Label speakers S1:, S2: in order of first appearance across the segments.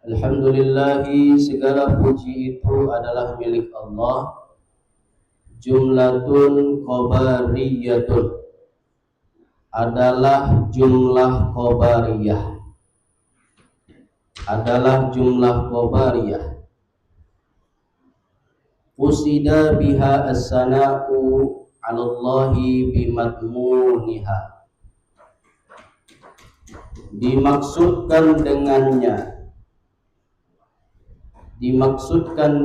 S1: Alhamdulillahi, segala puji itu adalah milik Allah. Jumlatun khobariyatun, adalah jumlah khobariyah, adalah jumlah khobariyah. Usida biha as-sana'u 'alallahi bimadmuniha, dimaksudkan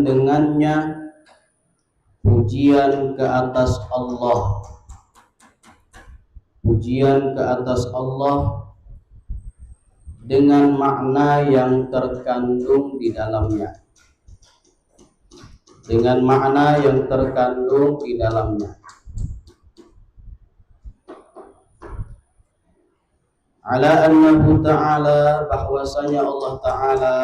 S1: dengannya pujian ke atas Allah, pujian ke atas Allah dengan makna yang terkandung di dalamnya, dengan makna yang terkandung di dalamnya. Ala annahu ta'ala, bahwasanya Allah Ta'ala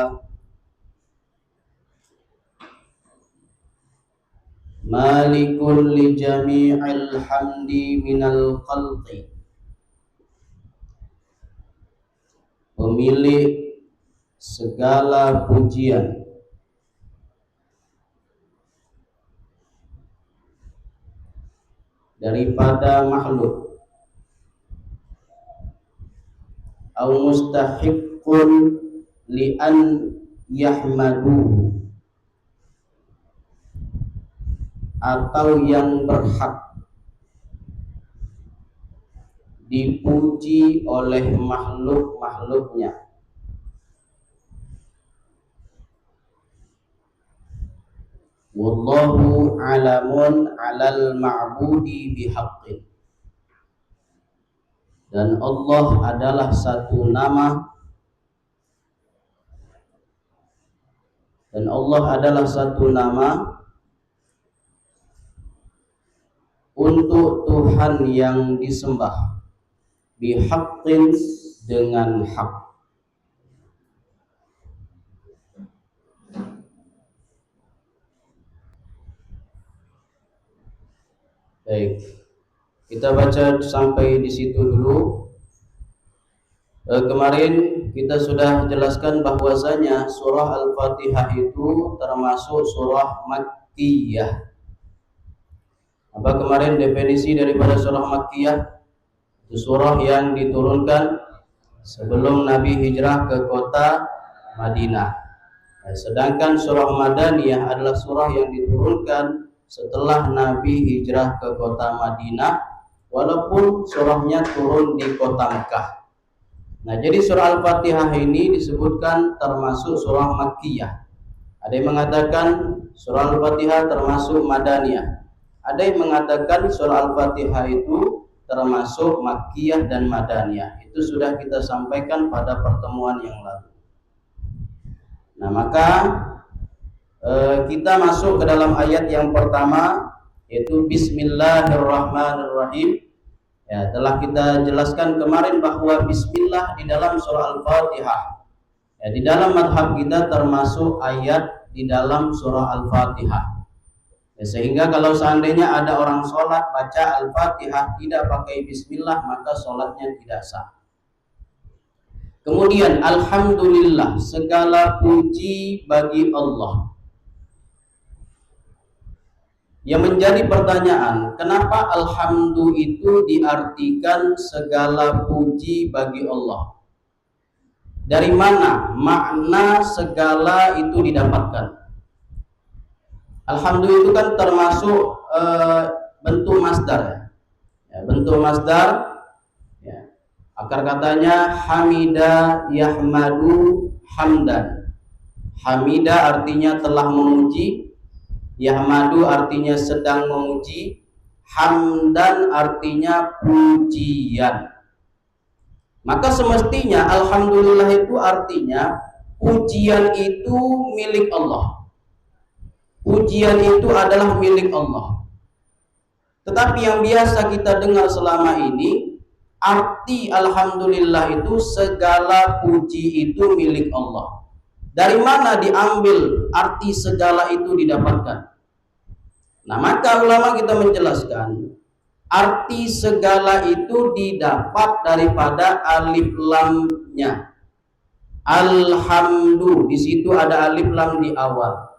S1: malikun li jami'il hamdi minal khalqi, pemilik segala pujian daripada makhluk, au mustahiqqun li an yahmaduhu, atau yang berhak dipuji oleh makhluk-makhluknya. Wallahu alamun 'alal ma'budi bihaqqin, dan Allah adalah satu nama, dan Allah adalah satu nama untuk Tuhan yang disembah, bihaqqin, dengan hak. Baik, kita baca sampai di situ dulu. Kemarin kita sudah jelaskan bahwasanya surah Al-Fatihah itu termasuk surah Makkiyah. Apa kemarin definisi daripada surah Makkiyah? Itu surah yang diturunkan sebelum Nabi hijrah ke kota Madinah. Sedangkan surah Madaniyah adalah surah yang diturunkan setelah Nabi hijrah ke kota Madinah, walaupun surahnya turun di kota Mekah. Nah, jadi surah Al-Fatihah ini disebutkan termasuk surah Makkiyah. Ada yang mengatakan surah Al-Fatihah termasuk Madaniyah. Ada yang mengatakan surah Al-Fatihah itu termasuk Makkiyah dan Madaniyah. Itu sudah kita sampaikan pada pertemuan yang lalu. Nah, maka kita masuk ke dalam ayat yang pertama, yaitu Bismillahirrahmanirrahim. Ya, telah kita jelaskan kemarin bahwa Bismillah di dalam surah Al-Fatihah, ya, di dalam madhab kita termasuk ayat di dalam surah Al-Fatihah. Ya, sehingga kalau seandainya ada orang sholat baca Al-Fatihah tidak pakai Bismillah, maka sholatnya tidak sah. Kemudian Alhamdulillah, segala puji bagi Allah. Yang menjadi pertanyaan, kenapa alhamdu itu diartikan segala puji bagi Allah? Dari mana makna segala itu didapatkan? Alhamdu itu kan termasuk bentuk masdar, ya, bentuk masdar, ya. Akar katanya hamida yahmadu hamdan. Hamida artinya telah memuji, yahmadu artinya sedang memuji, hamdan artinya pujian. Maka semestinya alhamdulillah itu artinya pujian itu milik Allah. Pujian itu adalah milik Allah. Tetapi yang biasa kita dengar selama ini, arti alhamdulillah itu segala puji itu milik Allah. Dari mana diambil arti segala itu didapatkan? Nah, maka ulama kita menjelaskan arti segala itu didapat daripada alif lamnya. Alhamdu, di situ ada alif lam di awal.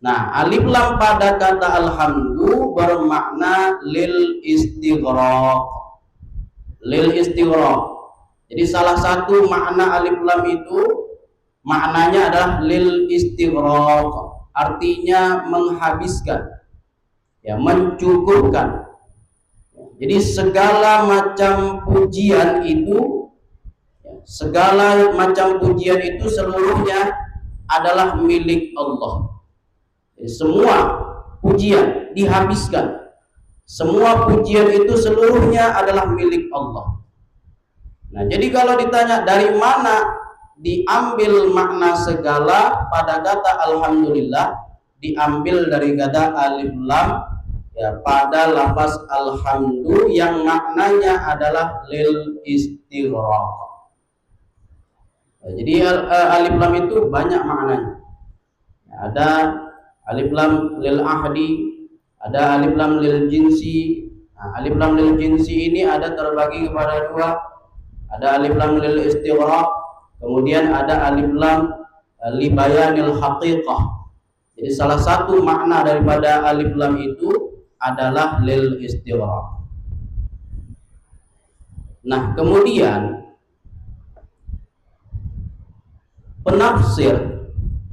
S1: Nah, alif lam pada kata alhamdu bermakna lil istighraq. Lil istighraq. Jadi salah satu makna alif lam itu maknanya adalah lil istighraq, artinya menghabiskan, ya, mencukupkan. Jadi segala macam pujian itu, segala macam pujian itu seluruhnya adalah milik Allah. Jadi semua pujian dihabiskan. Semua pujian itu seluruhnya adalah milik Allah. Nah, jadi kalau ditanya dari mana diambil makna segala pada kata alhamdulillah, diambil dari kata alif lam, ya, pada lafaz alhamdu yang maknanya adalah lil istighraq. Jadi alif lam itu banyak maknanya. Ada alif lam lil ahdi, ada alif lam lil jinsi. Nah, alif lam lil jinsi ini ada terbagi kepada dua. Ada alif lam lil istighraq, kemudian ada alif lam li bayanil haqiqah. Jadi salah satu makna daripada alif lam itu adalah lil istighraq. Nah, kemudian penafsir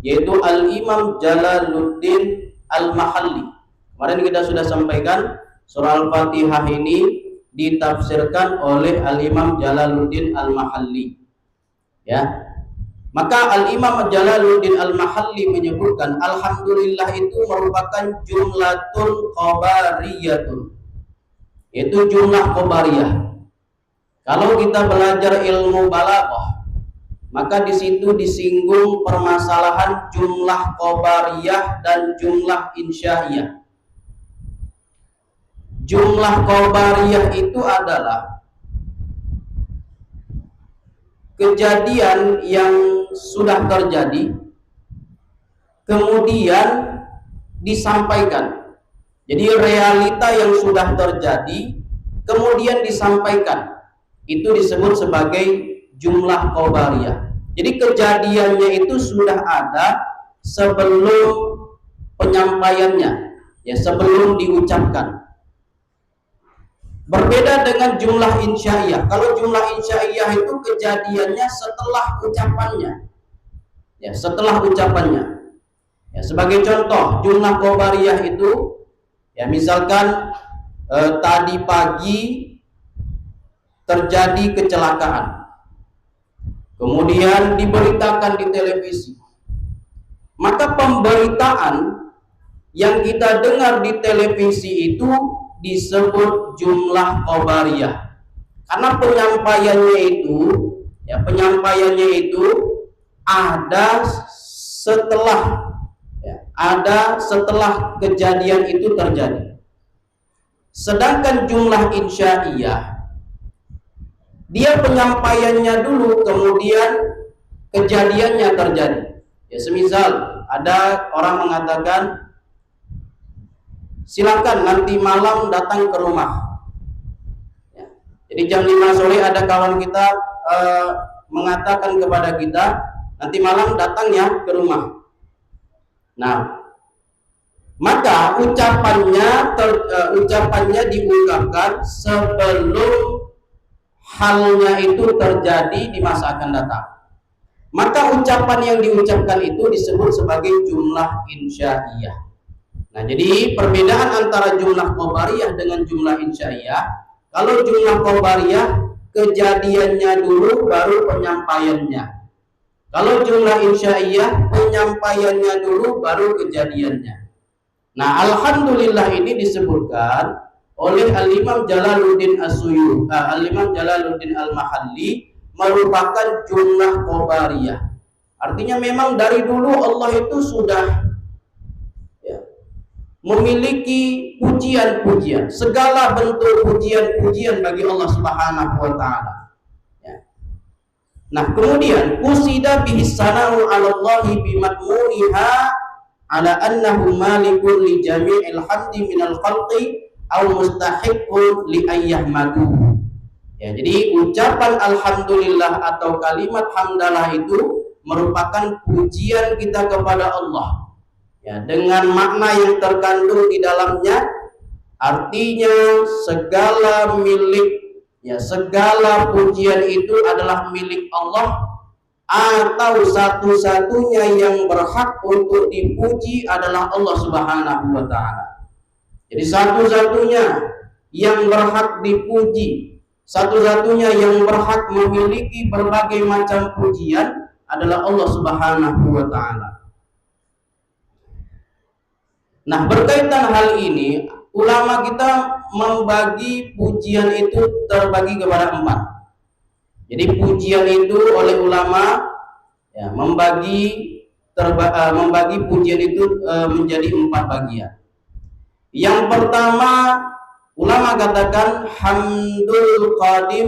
S1: yaitu Al-Imam Jalaluddin Al-Mahalli. Kemarin kita sudah sampaikan surah Al-Fatihah ini ditafsirkan oleh Al-Imam Jalaluddin Al-Mahalli. Ya. Maka Al-Imam Jalaluddin Al-Mahalli menyebutkan alhamdulillah itu merupakan jumlatun qabariyatun. Itu jumlah qabariyah. Kalau kita belajar ilmu balaghah, maka di situ disinggung permasalahan jumlah qabariyah dan jumlah insya'iyah. Jumlah qabariyah itu adalah kejadian yang sudah terjadi kemudian disampaikan. Jadi realita yang sudah terjadi kemudian disampaikan, itu disebut sebagai jumlah qabariyah. Jadi kejadiannya itu sudah ada sebelum penyampaiannya, ya, sebelum diucapkan. Berbeda dengan jumlah insya'iyah. Kalau jumlah insya'iyah itu kejadiannya setelah ucapannya, ya, setelah ucapannya. Ya, sebagai contoh jumlah qabariyah itu, ya, misalkan tadi pagi terjadi kecelakaan, kemudian diberitakan di televisi. Maka pemberitaan yang kita dengar di televisi itu disebut jumlah qabariyah. Karena penyampaiannya itu ada setelah, ya, ada setelah kejadian itu terjadi. Sedangkan jumlah insya'iyah, dia penyampaiannya dulu kemudian kejadiannya terjadi. Ya, semisal ada orang mengatakan silakan nanti malam datang ke rumah. Ya. Jadi jam 5 sore ada kawan kita mengatakan kepada kita nanti malam datang ya ke rumah. Nah, maka ucapannya diungkapkan sebelum halnya itu terjadi di masa akan datang. Maka ucapan yang diucapkan itu disebut sebagai jumlah insya'iyah. Nah, jadi perbedaan antara jumlah qabariyah dengan jumlah insya'iyah, kalau jumlah qabariyah kejadiannya dulu baru penyampaiannya. Kalau jumlah insya'iyah penyampaiannya dulu baru kejadiannya. Nah, alhamdulillah ini disebutkan oleh Al-Imam Jalaluddin Al-Imam Jalaluddin Al-Mahalli merupakan jumlah qabariyah. Artinya memang dari dulu Allah itu sudah, ya, memiliki pujian-pujian, segala bentuk pujian-pujian bagi Allah Subhanahu wa taala. Ya. Nah, kemudian usida bihis sana'u 'ala Allahi bimadmuniha ala annahu malikun li jami'il hamdi minal khalqi aw mustahiqqun li ayyahmadu. Ya, jadi ucapan alhamdulillah atau kalimat hamdalah itu merupakan pujian kita kepada Allah. Ya, dengan makna yang terkandung di dalamnya, artinya segala milik, ya segala pujian itu adalah milik Allah, atau satu-satunya yang berhak untuk dipuji adalah Allah Subhanahu wa taala. Jadi satu-satunya yang berhak dipuji, satu-satunya yang berhak memiliki berbagai macam pujian adalah Allah Subhanahu wa taala. Nah, berkaitan hal ini, ulama kita membagi pujian itu terbagi kepada 4. Jadi pujian itu oleh ulama ya, membagi pujian itu menjadi 4 bagian. Yang pertama, ulama katakan hamdul qadim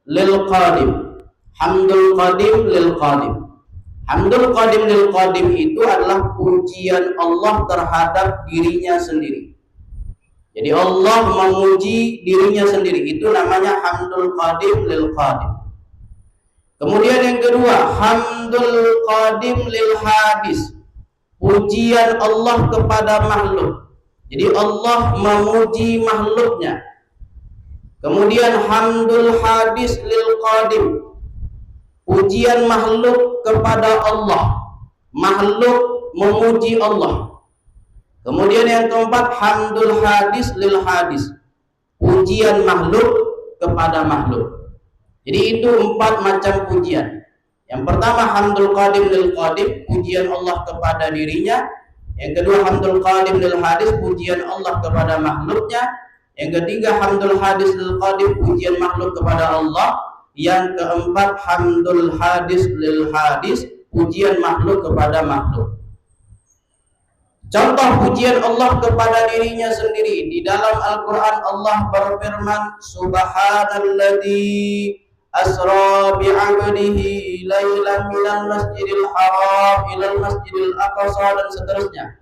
S1: lil qadim. Hamdul qadim lil qadim. Hamdul qadim lil qadim itu adalah pujian Allah terhadap dirinya sendiri. Jadi Allah memuji dirinya sendiri, itu namanya hamdul qadim lil qadim. Kemudian yang kedua, hamdul qadim lil hadis. Pujian Allah kepada makhluk. Jadi Allah memuji makhluknya. Kemudian hamdul hadis lil qadim. Pujian makhluk kepada Allah. Makhluk memuji Allah. Kemudian yang keempat, hamdul hadis lil hadis. Pujian makhluk kepada makhluk. Jadi itu 4 macam pujian. Yang pertama hamdul qadim lil qadim, pujian Allah kepada dirinya. Yang kedua hamdul qadim lil hadis, pujian Allah kepada makhluknya. Yang ketiga hamdul hadis lil qadim, pujian makhluk kepada Allah. Yang keempat hamdul hadis lil hadis, pujian makhluk kepada makhluk. Contoh pujian Allah kepada dirinya sendiri, di dalam Al-Quran Allah berfirman, Subhanalladzi asra bi'abdihi laylan minal masjidil haram ilal masjidil aqsa, dan seterusnya.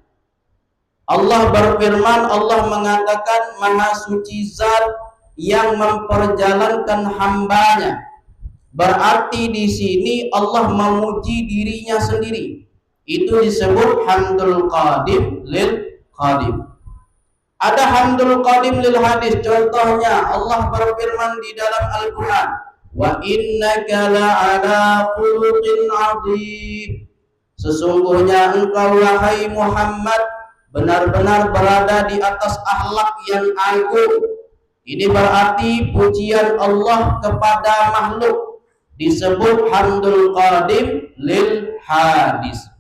S1: Allah berfirman, Allah mengatakan, Maha suci zat yang memperjalankan hambanya. Berarti di sini Allah memuji dirinya sendiri. Itu disebut hamdul qadim lil qadim. Ada hamdul qadim lil hadis. Contohnya Allah berfirman di dalam Al-Quran, wa innaka la'ala khuluqin 'adzim. Sesungguhnya engkau wahai Muhammad benar-benar berada di atas akhlak yang agung. Ini berarti pujian Allah kepada makhluk disebut hamdul qadim lil hadis.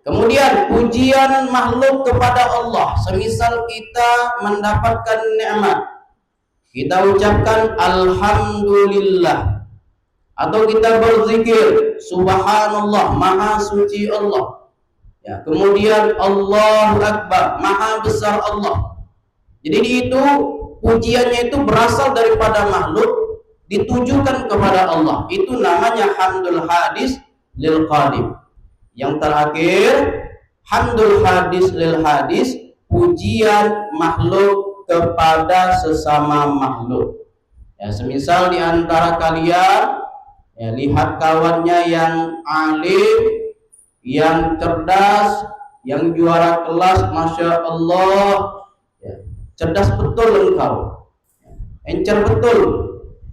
S1: Kemudian pujian makhluk kepada Allah, semisal kita mendapatkan nikmat, kita ucapkan alhamdulillah, atau kita berzikir subhanallah, maha suci Allah. Ya, kemudian Allahu akbar, maha besar Allah. Jadi itu pujiannya itu berasal daripada makhluk ditujukan kepada Allah. Itu namanya hamdul hadis lil qadim. Yang terakhir, hamdul hadis lil hadis, pujian makhluk kepada sesama makhluk. Ya, semisal di antara kalian ya, lihat kawannya yang alim, yang cerdas, yang juara kelas, masya Allah, ya, cerdas betul engkau, ya, encer betul,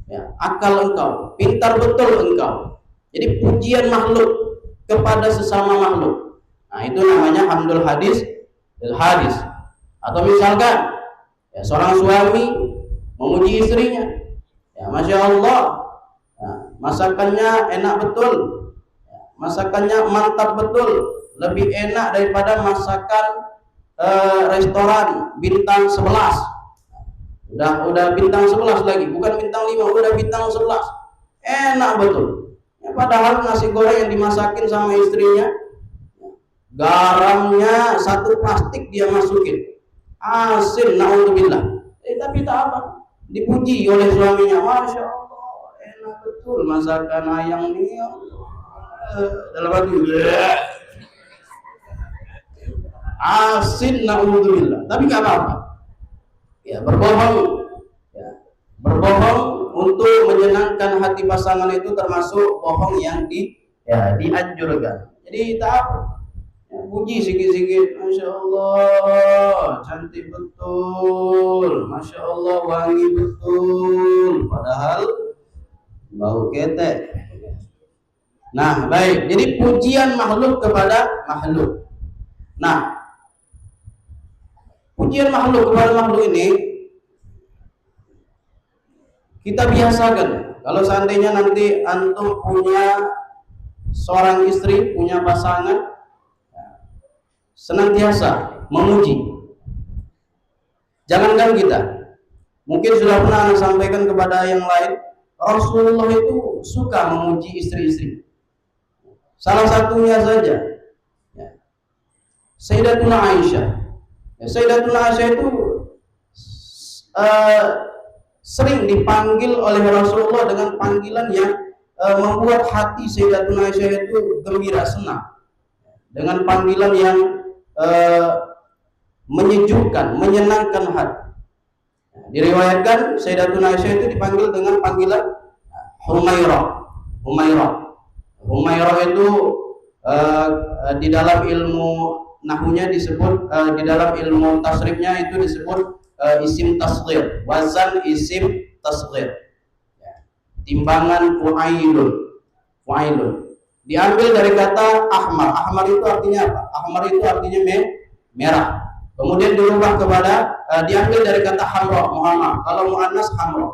S1: ya, akal engkau, pintar betul engkau. Jadi pujian makhluk kepada sesama makhluk. Nah, itu namanya hamdul hadis lil hadis. Atau misalkan ya, seorang suami memuji istrinya, ya masya Allah, ya, masakannya enak betul, ya, masakannya mantap betul, lebih enak daripada masakan restoran bintang 11. Udah bintang 11 lagi, bukan bintang 5, udah bintang 11. Enak betul. Ya, padahal nasi goreng yang dimasakin sama istrinya, garamnya 1 plastik dia masukin, asin, naudzubillah. Tapi tak apa, dipuji oleh suaminya, masya Allah, enak betul masakan ayang ini. Dalam hati, asin, naudzubillah. Tapi nggak apa-apa. Ya, berbohong. Ya. Berbohong untuk menyenangkan hati pasangan itu termasuk bohong yang dianjurkan. Jadi tak puji sikit-sikit, Masya Allah cantik betul, Masya Allah wangi betul, padahal bau ketek. Nah baik, jadi pujian makhluk kepada makhluk. Nah pujian makhluk kepada makhluk ini kita biasakan. Kalau seandainya nanti antum punya seorang istri, punya pasangan, senantiasa memuji. Jangankan kita, mungkin sudah pernah Anda sampaikan kepada yang lain, Rasulullah itu suka memuji istri-istri. Salah satunya saja, Sayyidatuna Aisyah. Sayyidatuna Aisyah itu sering dipanggil oleh Rasulullah dengan panggilan yang membuat hati Sayyidatuna Aisyah itu gembira, senang. Dengan panggilan yang menyejukkan, menyenangkan hati. Diriwayatkan Sayyidatuna Aisyah itu dipanggil dengan panggilan Humairah. Humairah itu di dalam ilmu nahwunya disebut, di dalam ilmu tasrifnya itu disebut isim tasghir, wazan isim tasghir, timbangan fu'ailun. Diambil dari kata ahmar. Ahmar itu artinya apa? Ahmar itu artinya merah. Kemudian dirubah kepada diambil dari kata hamra, Muhammad. Kalau muannas hamra,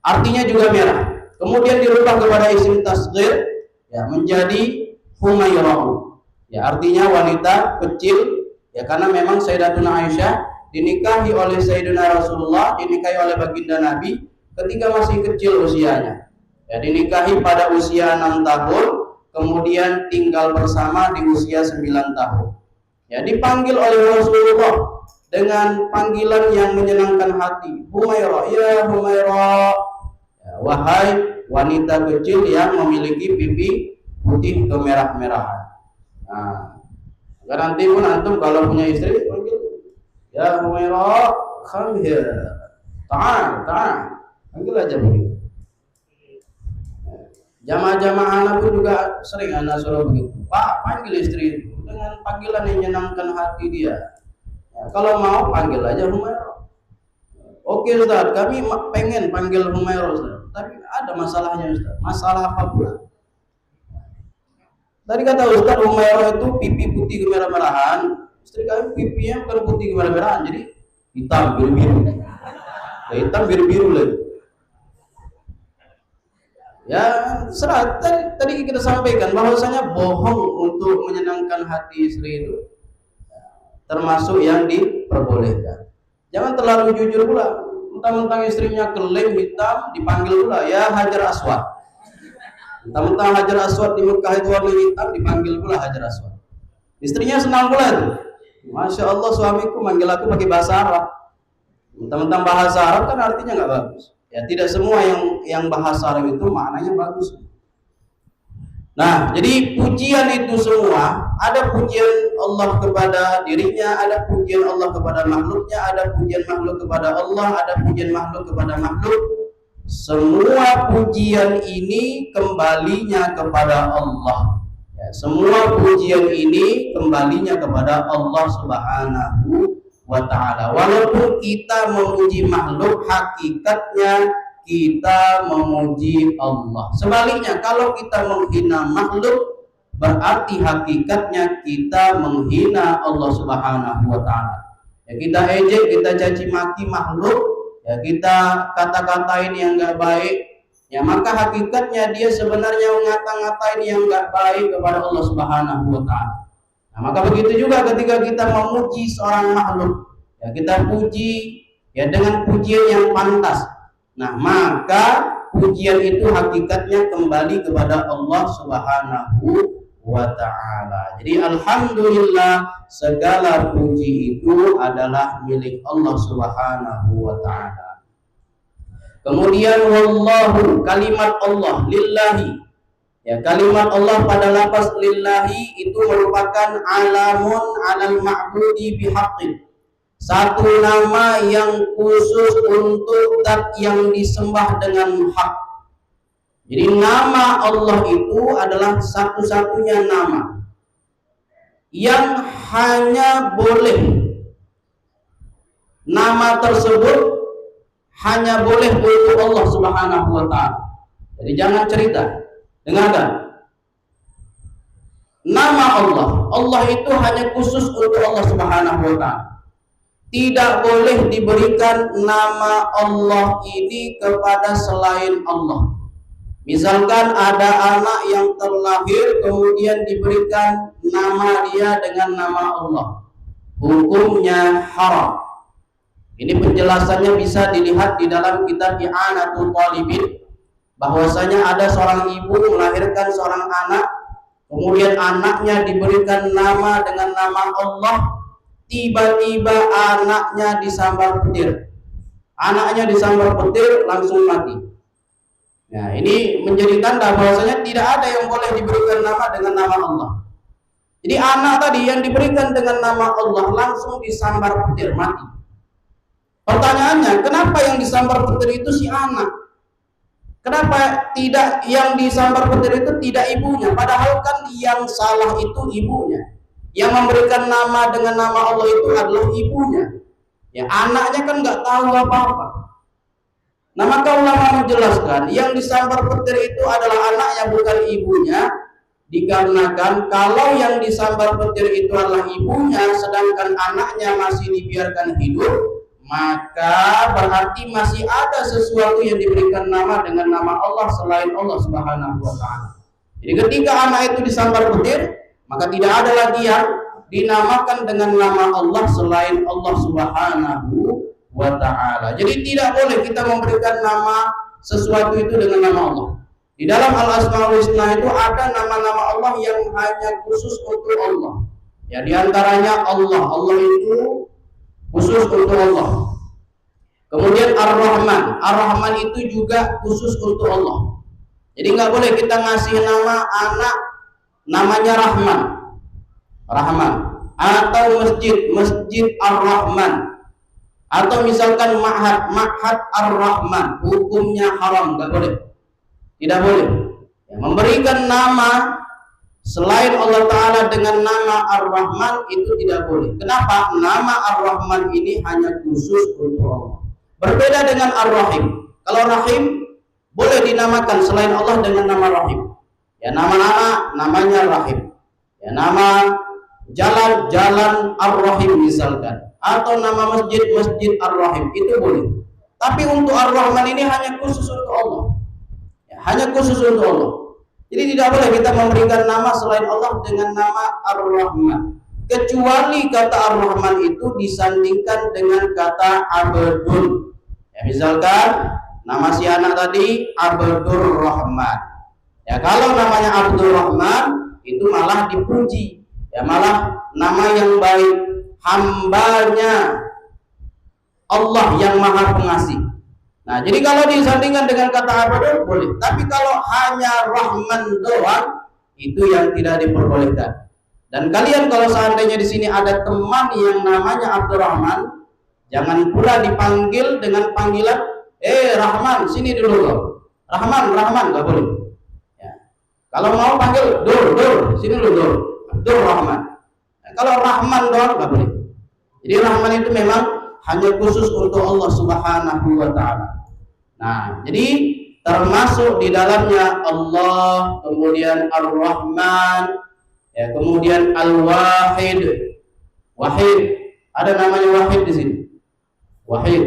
S1: artinya juga merah. Kemudian dirubah kepada isim tasghir, menjadi Humairah. Artinya wanita kecil. Karena memang Sayyidatuna Aisyah dinikahi oleh Sayyidina Rasulullah, dinikahi oleh baginda Nabi ketika masih kecil usianya. Dinikahi pada usia 6 tahun, kemudian tinggal bersama di usia 9 tahun. Dipanggil oleh Rasulullah dengan panggilan yang menyenangkan hati. Humairah, ya Humairah, wahai wanita kecil yang memiliki pipi putih kemerah-merahan. Nah, nanti pun antum kalau punya istri panggil, ya Humairah, come here, ta'al, panggil aja begitu. Jamaah-jamaah anak pun juga sering anak suruh begitu, Pak, panggil istri dengan panggilan yang menyenangkan hati dia. Kalau mau panggil aja Humairah. Oke Ustaz, kami pengen panggil Humairah Ustaz, tapi ada masalahnya Ustaz. Masalah apa pula? Tadi kata Ustaz, Humairah itu pipi putih kemerah-merahan. Istri kami pipinya bukan putih kemerah-merahan, jadi hitam biru-biru. Hitam biru-biru lagi. Serat. Tadi kita sampaikan bahwasanya bohong untuk menyenangkan hati istri itu termasuk yang diperbolehkan. Jangan terlalu jujur pula. Mentang-mentang istrinya keling hitam dipanggil pula, ya Hajar Aswad. Mentang-mentang Hajar Aswad di Mekah itu warna hitam dipanggil pula Hajar Aswad. Istrinya senang pula itu. Masya Allah, suamiku manggil aku pakai bahasa Arab. Mentang-mentang bahasa Arab kan artinya nggak bagus. Tidak semua yang bahasa Arab itu maknanya bagus. Nah, jadi pujian itu semua, ada pujian Allah kepada dirinya, ada pujian Allah kepada makhluknya, ada pujian makhluk kepada Allah, ada pujian makhluk kepada makhluk. Semua pujian ini kembalinya kepada Allah. Semua pujian ini kembalinya kepada Allah Subhanahu wa ta'ala. Walaupun kita memuji makhluk, hakikatnya kita memuji Allah. Sebaliknya, kalau kita menghina makhluk, berarti hakikatnya kita menghina Allah Subhanahu wa ta'ala. Kita ejek, kita caci maki makhluk, kita kata-katain yang enggak baik, maka hakikatnya dia sebenarnya mengata-ngatain yang enggak baik kepada Allah Subhanahu wa ta'ala. Nah, maka begitu juga ketika kita memuji seorang makhluk, kita puji dengan pujian yang pantas. Nah, maka pujian itu hakikatnya kembali kepada Allah Subhanahu wa ta'ala. Jadi alhamdulillah, segala puji itu adalah milik Allah Subhanahu wa ta'ala. Kemudian wallahu, kalimat Allah, lillahi. Kalimat Allah pada lafaz lillahi itu merupakan alamun alal ma'budi bihaqqin, satu nama yang khusus untuk zat yang disembah dengan hak. Jadi nama Allah itu adalah satu-satunya nama yang hanya boleh, nama tersebut hanya boleh untuk Allah Subhanahu wa ta'ala. Jadi jangan cerita, dengarkan. Nama Allah itu hanya khusus untuk Allah Subhanahu wa ta'ala. Tidak boleh diberikan nama Allah ini kepada selain Allah. Misalkan ada anak yang terlahir kemudian diberikan nama dia dengan nama Allah, hukumnya haram. Ini penjelasannya bisa dilihat di dalam kitab I'anatul Talibin, bahwasanya ada seorang ibu melahirkan seorang anak, kemudian anaknya diberikan nama dengan nama Allah, tiba-tiba anaknya disambar petir. Anaknya disambar petir langsung mati. Nah, ini menjadi tanda bahwasanya tidak ada yang boleh diberikan nama dengan nama Allah. Jadi anak tadi yang diberikan dengan nama Allah langsung disambar petir mati. Pertanyaannya, kenapa yang disambar petir itu si anak? Kenapa tidak yang disambar petir itu tidak ibunya? Padahal kan yang salah itu ibunya. Yang memberikan nama dengan nama Allah itu adalah ibunya. Ya, anaknya kan nggak tahu apa-apa. Nah, maka ulama menjelaskan yang disambar petir itu adalah anaknya, bukan ibunya, dikarenakan kalau yang disambar petir itu adalah ibunya sedangkan anaknya masih dibiarkan hidup, maka berarti masih ada sesuatu yang diberikan nama dengan nama Allah selain Allah Subhanahu wa ta'ala. Jadi ketika anak itu disambar petir, maka tidak ada lagi yang dinamakan dengan nama Allah selain Allah Subhanahu wa ta'ala. Jadi tidak boleh kita memberikan nama sesuatu itu dengan nama Allah. Di dalam Al-Asmaul Husna itu ada nama-nama Allah yang hanya khusus untuk Allah. Ya, diantaranya Allah. Allah itu khusus untuk Allah. Kemudian Ar-Rahman. Ar-Rahman itu juga khusus untuk Allah. Jadi nggak boleh kita ngasih nama anak namanya Rahman. Rahman. Atau masjid Ar-Rahman. Atau misalkan ma'had Ar-Rahman, hukumnya haram, nggak boleh. Tidak boleh. Ya, memberikan nama selain Allah Ta'ala dengan nama Ar-Rahman itu tidak boleh. Kenapa? Nama Ar-Rahman ini hanya khusus untuk Allah. Berbeda dengan Ar-Rahim. Kalau Rahim boleh dinamakan selain Allah dengan nama Rahim. Ya, nama-nama namanya Rahim. Ya, nama jalan Ar-Rahim misalkan, atau nama masjid Ar-Rahim itu boleh. Tapi untuk Ar-Rahman ini hanya khusus untuk Allah. Ya, hanya khusus untuk Allah. Jadi tidak boleh kita memberikan nama selain Allah dengan nama Ar-Rahman. Kecuali kata Ar-Rahman itu disandingkan dengan kata Abdul. Ya, misalkan nama si anak tadi Abdur Rahman. Ya, kalau namanya Abdur Rahman itu malah dipuji. Ya, malah nama yang baik, hambanya Allah yang maha pengasih. Nah, jadi kalau disandingkan dengan kata Abdur boleh. Tapi kalau hanya Rahman doang, itu yang tidak diperbolehkan. Dan kalian kalau seandainya di sini ada teman yang namanya Abdurrahman, jangan pula dipanggil dengan panggilan Rahman, sini dulu loh. Rahman, nggak boleh. Ya. Kalau mau panggil Dur, sini dulu Dur Rahman. Nah, kalau Rahman doang nggak boleh. Jadi Rahman itu memang hanya khusus untuk Allah Subhanahu wa ta'ala. Nah, jadi termasuk di dalamnya Allah, kemudian Ar-Rahman, ya, kemudian Al-Wahid. Wahid, ada namanya Wahid di sini. Wahid.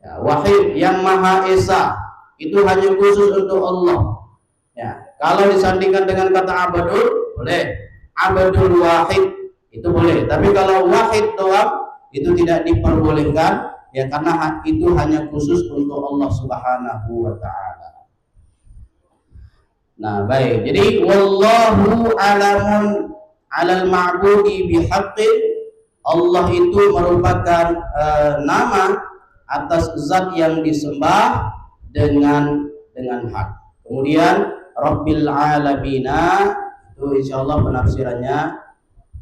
S1: Ya, Wahid yang Maha Esa, itu hanya khusus untuk Allah. Ya, kalau disandingkan dengan kata Abdul, boleh. Abdul Wahid itu boleh. Tapi kalau Wahid doang itu tidak diperbolehkan, ya, karena itu hanya khusus untuk Allah Subhanahu wa ta'ala. Nah, baik. Jadi wallahu alamun 'alal ma'budi bihaqqin. Allah itu merupakan nama atas zat yang disembah dengan hak. Kemudian Rabbil alamina itu insyaallah penafsirannya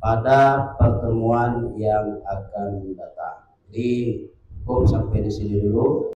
S1: pada pertemuan yang akan datang. Jadi sampai di sini dulu.